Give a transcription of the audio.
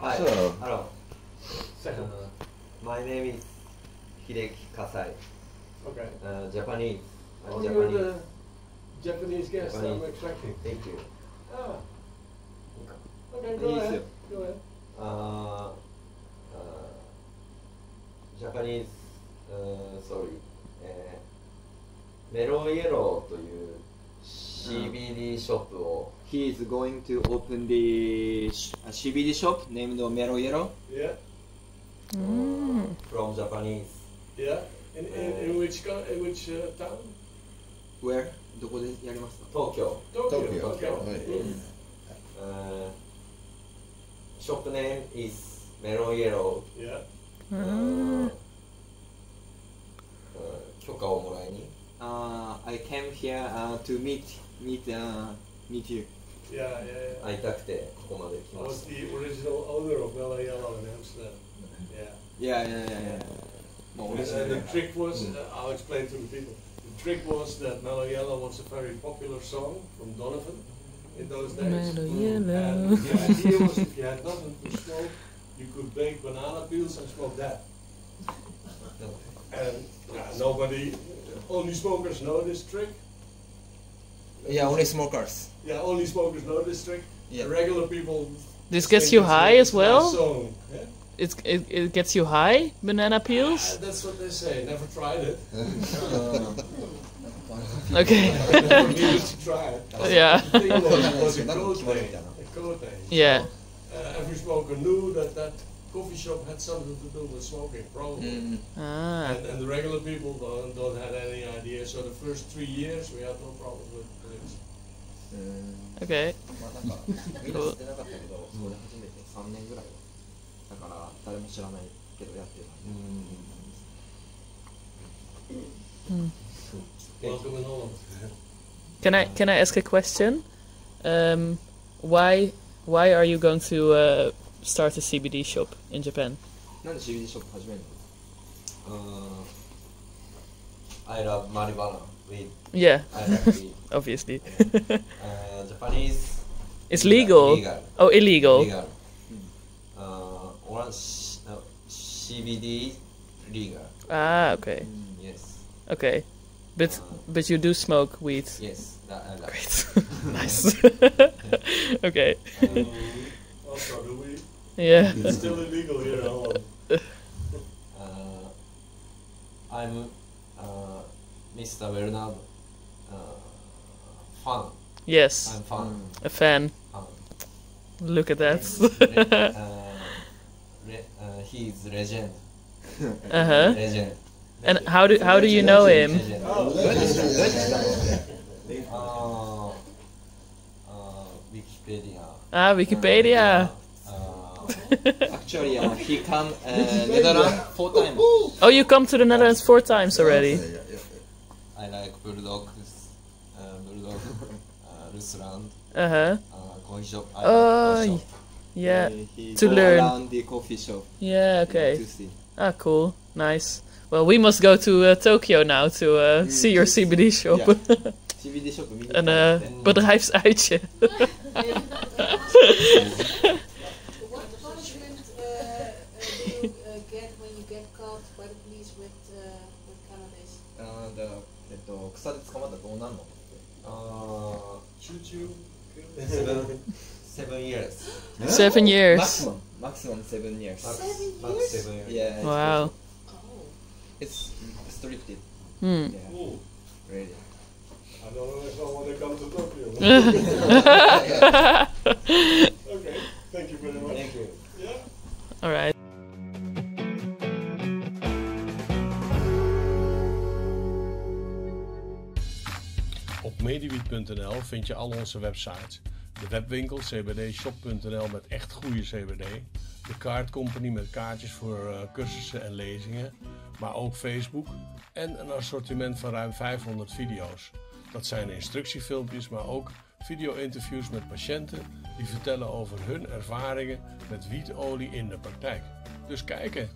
Hi. So. Hello. Second. My name is Hideki Kasai. Okay. Japanese. I'm Oh, Japanese. you're the Japanese guest Japanese. I'm expecting. Thank you. Ah. Okay, go Please. ahead. Go ahead. Japanese, sorry. Mellow Yellow という CBD ショップを He is going to open the CBD shop named Mellow Yellow. Yeah. from Japanese. Yeah. In which town? Where? どこでやりますか？東京。 Tokyo. Tokyo. Mm. Shop name is Mellow Yellow. Yeah. 許可をもらいに I came here to meet you. Yeah. 会いたくてここまで来 I ま was した the original owner of Mellow Yellow in Amsterdam. Yeah. Yeah. もう And 嬉しい the trick was, I'll explain to the people. The trick was that Mellow Yellow was a very popular song from Donovan in those days. Mellow Yellow. And the idea was if you had nothing to smoke, you could bake banana peels and smoke that. And only smokers know this trick. Yeah, only smokers. Yeah, only smokers know this trick. Yeah. The regular people. This think gets you it's high a as well? nice song, yeah? It gets you high, banana peels? That's what they say. Never tried it. Okay. Never needed to try it. Yeah. The thing was a code name. Yeah. Every smoker knew that coffee shop had something to do with smoking, probably. Ah. And the regular people don't have any idea. So the first 3 years we had no problem with this. Okay. まあなんかみんな知ってなかったけど、それ初めて3年ぐらいだから誰も知らないけどやってた。Welcome in Holland. Can I ask a question? Why are you going to start a CBD shop in Japan? なんで CBD ショップ始めるの？ I love marijuana. Yeah, I like weed. obviously. Japanese It's legal. Oh, illegal. Legal. CBD legal. Ah, okay. Yes. Okay. But you do smoke weed. Yes. That I like. Great. Nice. Okay. Also, do we? Yeah. It's still illegal here in Holland. I'm Mr. Wernard fan. Yes. I'm fan. A fan. Fan. Look at that. He's legend. Uh-huh. Legend. And how do you know him? Legend. Wikipedia. Ah, Wikipedia. Actually, he come Netherlands 4 times. Oh, you come to the Netherlands 4 times already. I like bulldogs, restaurant, Uh-huh. coffee shop. I like Oh, coffee shop. yeah. He To go learn. around the coffee shop. Yeah, okay. To see. Ah, cool. Nice. Well, we must go to Tokyo now to see your CBD shop. Yeah. CBD shop 見に行ったんですね。 bedrijfsuitje. What punishment do you get when you get caught by the police with cannabis? 草で捕まったらどうなるの？ Shoot you. 7 years. 7 years. Maximum 7 years. Max 7 years. Yeah. It's Wow. It's restricted. Hmm. Yeah. Ooh. Really. I don't know if I want to come to Tokyo. Okay, thank you very much. Thank you. Yeah. All right. Op mediewiet.nl vind je al onze websites. De webwinkel cbdshop.nl met echt goede CBD. De kaartcompany met kaartjes voor cursussen en lezingen. Maar ook Facebook. En een assortiment van ruim 500 video's. Dat zijn instructiefilmpjes, maar ook video-interviews met patiënten die vertellen over hun ervaringen met wietolie in de praktijk. Dus kijken!